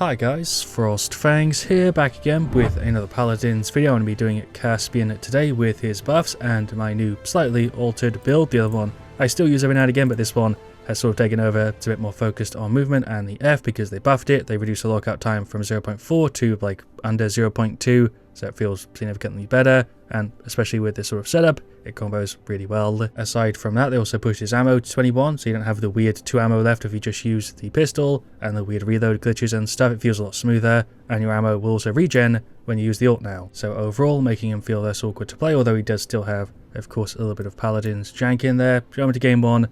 Hi guys, FrostFangs here, back again with another Paladins video. I'm going to be doing Caspian today with his buffs and my new slightly altered build. The other one I still use every now and again, but this one has sort of taken over. It's a bit more focused on movement and the F because they buffed it. They reduced the lockout time from 0.4 to like under 0.2, so it feels significantly better, and especially with this sort of setup, it combos really well. Aside from that, they also pushed his ammo to 21, so you don't have the weird 2 ammo left if you just use the pistol, and the weird reload glitches and stuff. It feels a lot smoother, and your ammo will also regen when you use the ult now. So overall, making him feel less awkward to play, although he does still have, of course, a little bit of Paladins jank in there. Jump into game 1.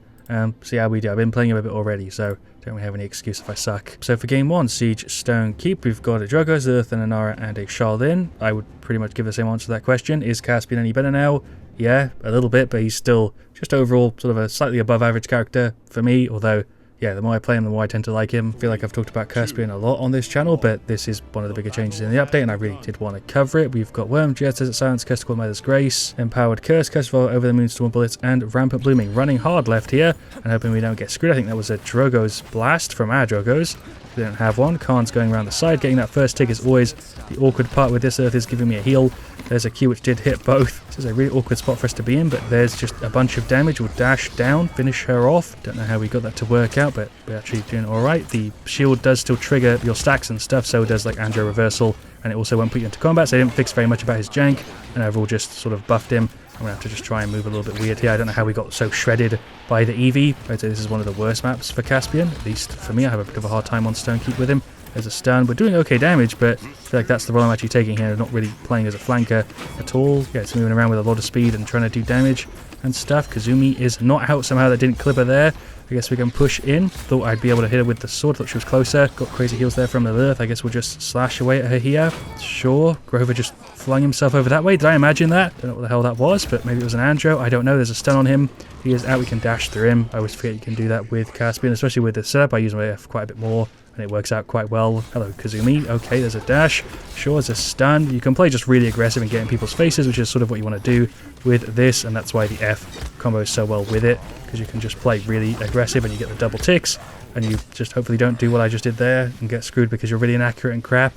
See how we do. I've been playing him a bit already, so don't really have any excuse if I suck. So for game 1, Siege Stone Keep, we've got a Drogo, Zerth, and Anara, and a Charlene. I would pretty much give the same answer to that question. Is Caspian any better now? Yeah, a little bit, but he's still just overall sort of a slightly above average character for me, although yeah, the more I play him, the more I tend to like him. I feel like I've talked about Caspian a lot on this channel, but this is one of the bigger changes in the update, and I really did want to cover it. We've got Worm, Jet, Desert Silence, Curse Called Mother's Grace, Empowered Curse, Curse of Over the Moonstorm Bullets, and Rampant Blooming. Running hard left here, and hoping we don't get screwed. I think that was a Drogo's Blast from our Drogos. We don't have one. Khan's going around the side. Getting that first tick is always the awkward part with this. Earth is giving me a heal. There's a Q which did hit both. This is a really awkward spot for us to be in, but there's just a bunch of damage. We'll dash down, finish her off. Don't know how we got that to work out, but we're actually doing alright. The shield does still trigger your stacks and stuff, so does like Andro Reversal, and it also won't put you into combat, so they didn't fix very much about his jank, and overall just sort of buffed him. I'm going to have to just try and move a little bit weird here. I don't know how we got so shredded by the Eevee. I'd say this is one of the worst maps for Caspian, at least for me. I have a bit of a hard time on Stone Keep with him. There's a stun. We're doing okay damage, but I feel like that's the role I'm actually taking here. I'm not really playing as a flanker at all. Yeah, it's moving around with a lot of speed and trying to do damage and stuff. Kazumi is not out somehow. That didn't clip her there. I guess we can push in. Thought I'd be able to hit her with the sword. Thought she was closer. Got crazy heals there from the earth. I guess we'll just slash away at her here. Sure. Grover just flung himself over that way. Did I imagine that? Don't know what the hell that was, but maybe it was an Andro. I don't know. There's a stun on him. He is out. We can dash through him. I always forget you can do that with Caspian, especially with the setup. I use my F quite a bit more, and it works out quite well. Hello, Kazumi. Okay, there's a dash. Sure, there's a stun. You can play just really aggressive and get in people's faces, which is sort of what you want to do with this, and that's why the F combos so well with it, because you can just play really aggressive and you get the double ticks, and you just hopefully don't do what I just did there and get screwed because you're really inaccurate and crap.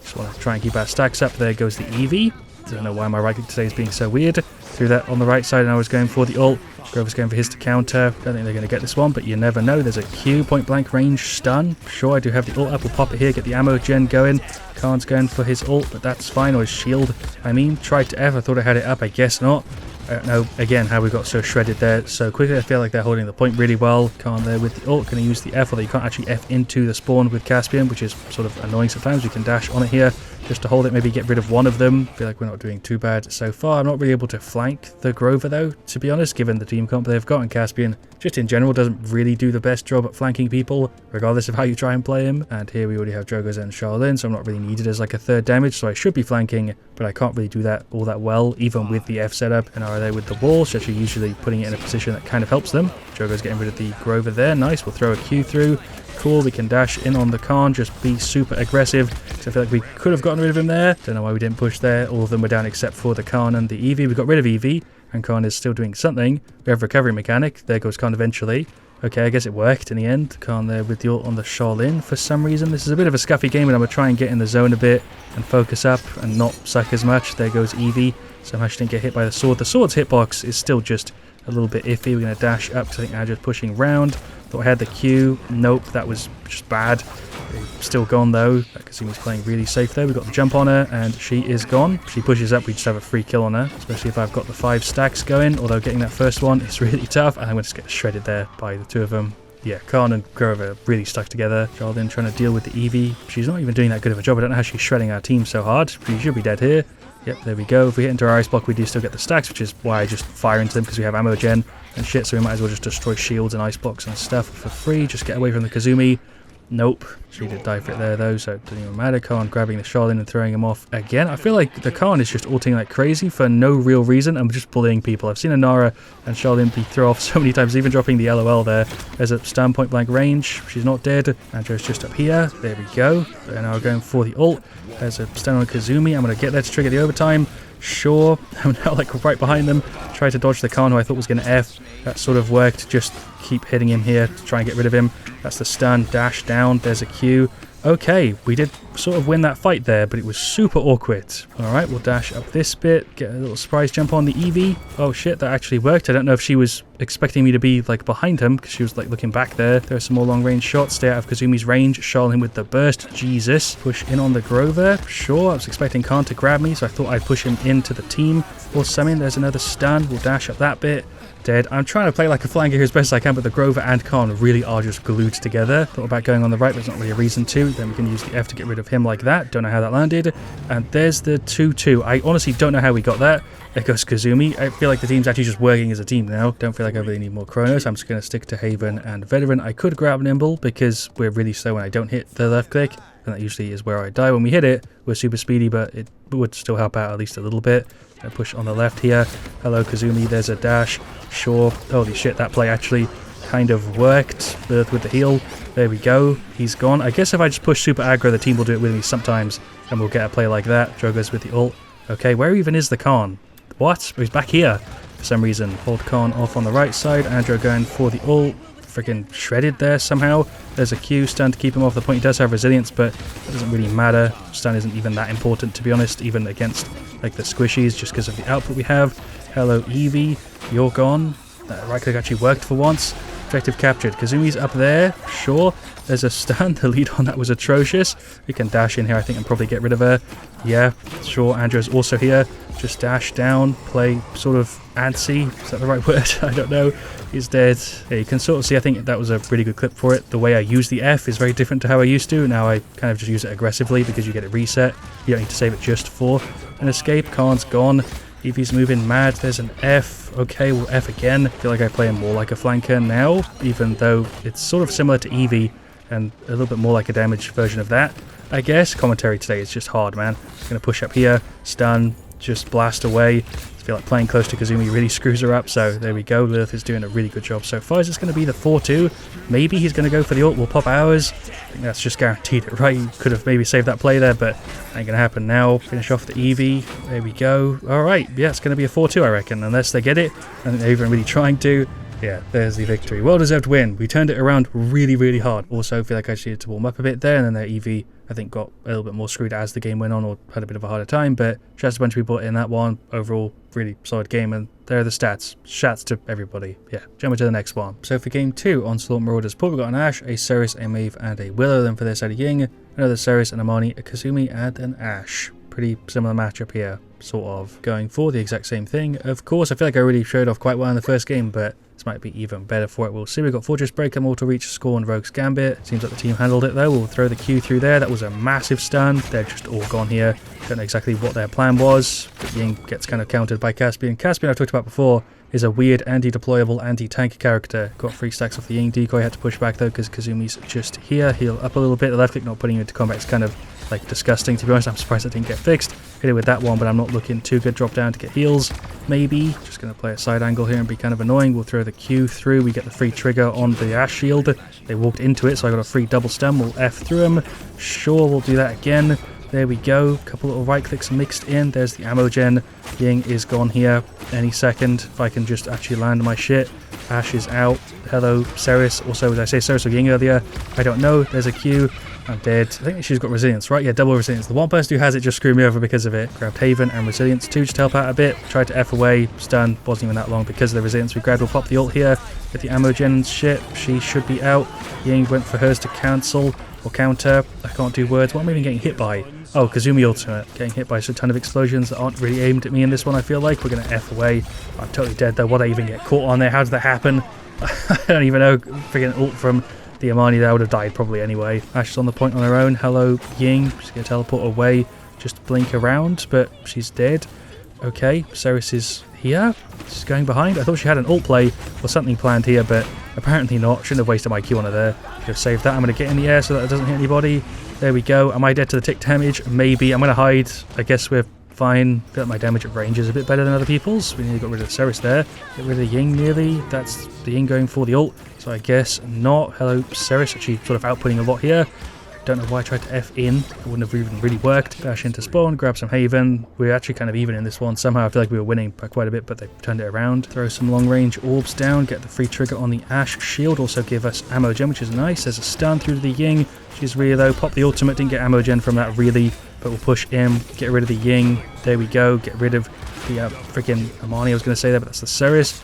Just want to try and keep our stacks up. There goes the Eevee. Don't know why my right click today is being so weird. Threw that on the right side and I was going for the ult. Grover's going for his to counter. Don't think they're going to get this one, but you never know. There's a Q, point blank range stun. Sure, I do have the ult up. We'll pop it here, get the ammo gen going. Khan's going for his ult, but that's fine. Or his shield. I mean, tried to F. I thought I had it up. I guess not. I don't know, again, how we got so shredded there so quickly. I feel like they're holding the point really well. Khan there with the ult. Going to use the F, although you can't actually F into the spawn with Caspian, which is sort of annoying sometimes. We can dash on it here just to hold it, maybe get rid of one of them. I feel like we're not doing too bad so far. I'm not really able to flank the Grover, though, to be honest, given the team comp they've got. And Caspian, just in general, doesn't really do the best job at flanking people, regardless of how you try and play him. And here we already have Drogos and Charlene, so I'm not really needed as like a third damage, so I should be flanking, but I can't really do that all that well, even with the F setup. And are they with the wall? So actually usually putting it in a position that kind of helps them. Drogo's getting rid of the Grover there. Nice. We'll throw a Q through. Cool. We can dash in on the Khan. Just be super aggressive. So I feel like we could have gotten rid of him there. Don't know why we didn't push there. All of them were down except for the Khan and the Eevee. We got rid of Eevee, and Khan is still doing something. We have recovery mechanic. There goes Khan eventually. Okay, I guess it worked in the end. Khan there with the ult on the Charlene for some reason. This is a bit of a scuffy game, and I'm going to try and get in the zone a bit and focus up and not suck as much. There goes Eevee. Somehow she didn't get hit by the sword. The sword's hitbox is still just a little bit iffy. We're going to dash up because I think I'm just pushing round. Thought I had the Q. Nope, that was just bad. Still gone though. Kazumi's playing really safe there. We've got the jump on her and she is gone. She pushes up, we just have a free kill on her, especially if I've got the 5 stacks going, although getting that first one is really tough, and I'm going to get shredded there by the two of them. Yeah, Khan and Grover really stuck together. Charlene trying to deal with the Eevee. She's not even doing that good of a job. I don't know how she's shredding our team so hard. She should be dead here. Yep, there we go. If we hit into our ice block, we do still get the stacks, which is why I just fire into them, because we have ammo gen and shit, so we might as well just destroy shields and ice blocks and stuff for free. Just get away from the Kazumi. Nope. She did die for it there though, so it doesn't even matter. Khan grabbing the Charlene and throwing him off again. I feel like the Khan is just ulting like crazy for no real reason. I'm just bullying people. I've seen Anara and Charlene be thrown off so many times, even dropping the LOL there. There's a stun point blank range. She's not dead. Andro's just up here. There we go. And now we're going for the ult. There's a stun on Kazumi. I'm going to get there to trigger the overtime. Sure. I'm now like right behind them. Try to dodge the Khan, who I thought was going to F. That sort of worked. Just keep hitting him here to try and get rid of him. That's the stun. Dash down. There's a Q. Okay, we did sort of win that fight there, but it was super awkward. Alright, we'll dash up this bit, get a little surprise jump on the Eevee. Oh shit, that actually worked. I don't know if she was expecting me to be like behind him, because she was like looking back there. There are some more long range shots. Stay out of Kazumi's range, shoal him with the burst. Jesus. Push in on the Grover. Sure, I was expecting Khan to grab me, so I thought I'd push him into the team. Or summon, there's another stun. We'll dash up that bit. Dead. I'm trying to play like a flanker here as best as I can, but the Grover and Khan really are just glued together. Thought about going on the right, but there's not really a reason to. Then we can use the F to get rid of him like that. Don't know how that landed. And there's the 2-2. I honestly don't know how we got that. There goes Kazumi. I feel like the team's actually just working as a team now. Don't feel like I really need more Chronos. I'm just going to stick to Haven and Veteran. I could grab Nimble because we're really slow when I don't hit the left click. And that usually is where I die. When we hit it, we're super speedy, but it would still help out at least a little bit. I push on the left here. Hello, Kazumi. There's a dash. Sure. Holy shit, that play actually kind of worked with the heal. There we go. He's gone. I guess if I just push super aggro, the team will do it with me sometimes, and we'll get a play like that. Joe goes with the ult. Okay, where even is the Khan? What? He's back here for some reason. Hold Khan off on the right side. Andrew going for the ult. Freaking shredded there somehow. There's a Q stun to keep him off the point. He does have resilience, but it doesn't really matter. Stun isn't even that important, to be honest, even against like the squishies, just because of the output we have. Hello, Eevee. You're gone. That right click actually worked for once. Objective captured. Kazumi's up there. Sure. There's a stun. The lead on that was atrocious. We can dash in here, I think, and probably get rid of her. Yeah, sure. Andrew's also here. Just dash down. Play sort of antsy. Is that the right word? I don't know. He's dead. Yeah, you can sort of see, I think that was a really good clip for it. The way I use the F is very different to how I used to. Now I kind of just use it aggressively because you get it reset. You don't need to save it just for an escape. Khan's gone. Eevee's moving mad. There's an F. Okay, we'll F again. I feel like I play him more like a flanker now, even though it's sort of similar to Eevee and a little bit more like a damaged version of that. I guess commentary today is just hard, man. I'm going to push up here, stun, just blast away. I feel like playing close to Kazumi really screws her up, so there we go. Lilith is doing a really good job so far. Is this going to be the 4-2? Maybe he's going to go for the ult. We'll pop ours. I think that's just guaranteed it, right? He could have maybe saved that play there, but ain't going to happen now. Finish off the Eevee. There we go. All right. Yeah, it's going to be a 4-2, I reckon, unless they get it. I think they're even really trying to. Yeah, there's the victory. Well-deserved win. We turned it around really, really hard. Also, feel like I just needed to warm up a bit there, and then their Eevee, I think, got a little bit more screwed as the game went on, or had a bit of a harder time, but just a bunch of people in that one. Overall, really solid game, and there are the stats. Shats to everybody. Yeah, jump into the next one. So for game 2, Onslaught Marauders Port, we've got an Ashe, a Ceres, a Maeve, and a Willow. Then for their side of Ying, another Ceres, an Amani, a Kazumi, and an Ashe. Pretty similar matchup here, sort of. Going for the exact same thing. Of course, I feel like I really showed off quite well in the first game, but this might be even better for it. We'll see. We've got Fortress Breaker, Mortal Reach, Scorn, Rogue's Gambit. Seems like the team handled it though. We'll throw the Q through there. That was a massive stun. They're just all gone here. Don't know exactly what their plan was, but Ying gets kind of countered by Caspian. Caspian, I've talked about before, is a weird anti-deployable, anti-tank character. Got 3 stacks off the Ying decoy. Had to push back though because Kazumi's just here. Heal up a little bit. The left click not putting you into combat is kind of like disgusting, to be honest. I'm surprised that didn't get fixed. Hit it with that one, but I'm not looking too good. Drop down to get heals, maybe. Just going to play a side angle here and be kind of annoying. We'll throw the Q through. We get the free trigger on the Ashe shield. They walked into it, so I got a free double stun. We'll F through him. Sure, we'll do that again. There we go. Couple little right clicks mixed in. There's the ammo gen. Ying is gone here any second. If I can just actually land my shit. Ashe is out. Hello, Ceres. Also, did I say Ceres or Ying earlier? I don't know. There's a Q. I'm dead. I think she's got resilience, right? Yeah, double resilience. The one person who has it just screwed me over because of it. Grabbed Haven and resilience too, just to help out a bit. Tried to F away. Stun. Wasn't even that long because of the resilience we grabbed. We'll pop the ult here with the ammo gen and shit. She should be out. Ying went for hers to cancel or counter. I can't do words. What am I even getting hit by? Oh, Kazumi ultimate. Getting hit by a ton of explosions that aren't really aimed at me in this one, I feel like. We're going to F away. I'm totally dead though. What did I even get caught on there? How did that happen? I don't even know. Freaking ult from the Amani there. I would have died probably anyway. Ashe is on the point on her own. Hello, Ying. She's going to teleport away. Just blink around, but she's dead. Okay, Ceres is here. She's going behind. I thought she had an ult play or something planned here, but apparently not. Shouldn't have wasted my Q on her there. Should have saved that. I'm going to get in the air so that it doesn't hit anybody. There we go. Am I dead to the tick damage? Maybe. I'm going to hide. I guess we're fine. I feel like my damage at range is a bit better than other people's. We nearly got rid of Ceres there. Get rid of Ying nearly. That's the Ying going for the ult. So I guess not. Hello, Ceres. Actually sort of outputting a lot here. Don't know why I tried to F in. It wouldn't have even really worked. Dash into spawn, grab some Haven. We're actually kind of even in this one. Somehow I feel like we were winning by quite a bit, but they turned it around. Throw some long range orbs down, get the free trigger on the Ashe shield. Also give us ammo gen, which is nice. There's a stun through to the Ying. She's really low. Pop the ultimate, didn't get ammo gen from that really, but we'll push in, get rid of the Ying. There we go. Get rid of the freaking Amani, I was going to say that, but that's the Ceres.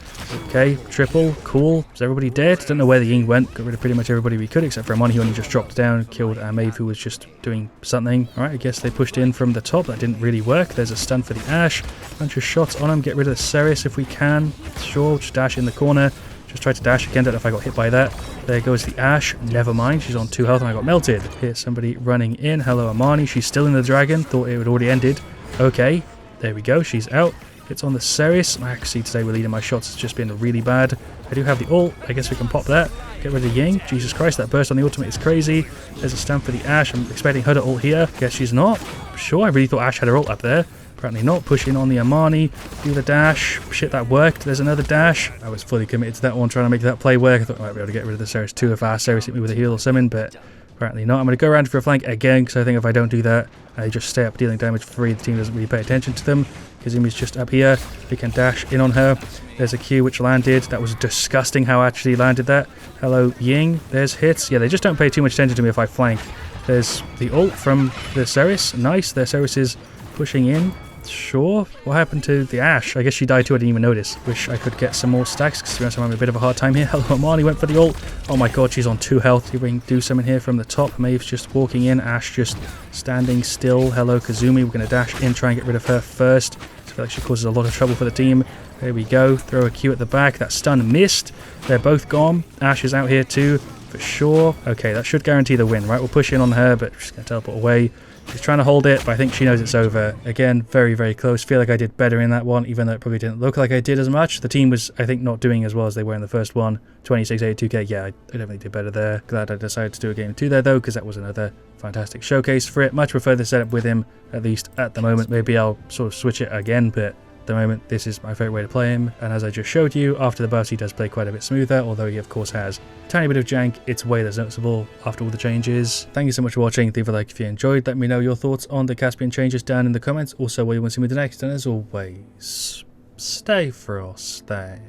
Okay, triple, cool. Is everybody dead? Don't know where the Ying went. Got rid of pretty much everybody we could, except for Amani, who only just dropped down, killed our Maeve, who was just doing something. Alright, I guess they pushed in from the top. That didn't really work. There's a stun for the Ashe. Bunch of shots on him. Get rid of the Ceres if we can. Sure, just dash in the corner. Just tried to dash again. Don't know if I got hit by that. There goes the Ashe. Never mind. She's on 2 health and I got melted. Here's somebody running in. Hello, Amani. She's still in the dragon. Thought it had already ended. Okay, there we go. She's out. It's on the Ceres. Actually, today we're leading my shots. It's just been really bad. I do have the ult. I guess we can pop that. Get rid of the Ying. Jesus Christ, that burst on the ultimate is crazy. There's a stun for the Ashe. I'm expecting her to ult here. Guess she's not. Sure, I really thought Ashe had her ult up there. Apparently not. Push in on the Amani. Do the dash. Shit, that worked. There's another dash. I was fully committed to that one, trying to make that play work. I thought I might be able to get rid of the Ceres too if our Ceres hit me with a heal or something, but apparently not. I'm going to go around for a flank again, because I think if I don't do that, I just stay up dealing damage for free. The team doesn't really pay attention to them. Kazumi's just up here. We can dash in on her. There's a Q which landed. That was disgusting how I actually landed that. Hello, Ying. There's hits. Yeah, they just don't pay too much attention to me if I flank. There's the ult from the Ceres. Nice. Their Ceres is pushing in. Sure. What happened to the Ashe? I guess she died too. I didn't even notice. Wish I could get some more stacks, because to be honest, I'm having a bit of a hard time here. Hello, Amani went for the ult. Oh my god, she's on 2 health. See if we can do something here from the top. Maeve's just walking in. Ashe just standing still. Hello, Kazumi. We're going to dash in, try and get rid of her first. I feel like she causes a lot of trouble for the team. There we go. Throw a Q at the back. That stun missed. They're both gone. Ashe is out here too, for sure. Okay, that should guarantee the win, right? We'll push in on her, but she's going to teleport away. She's trying to hold it, but I think she knows it's over. Again, very, very close. Feel like I did better in that one, even though it probably didn't look like I did as much. The team was, I think, not doing as well as they were in the first one. 26-82k, yeah, I definitely did better there. Glad I decided to do a game 2 there, though, because that was another fantastic showcase for it. Much prefer the setup with him, at least at the moment. Maybe I'll sort of switch it again, but at the moment, this is my favourite way to play him. And as I just showed you, after the buffs, he does play quite a bit smoother, although he, of course, has a tiny bit of jank. It's way less noticeable after all the changes. Thank you so much for watching. Leave a like if you enjoyed. Let me know your thoughts on the Caspian changes down in the comments. Also, what you want to see me do next. And as always, stay FrostFangs.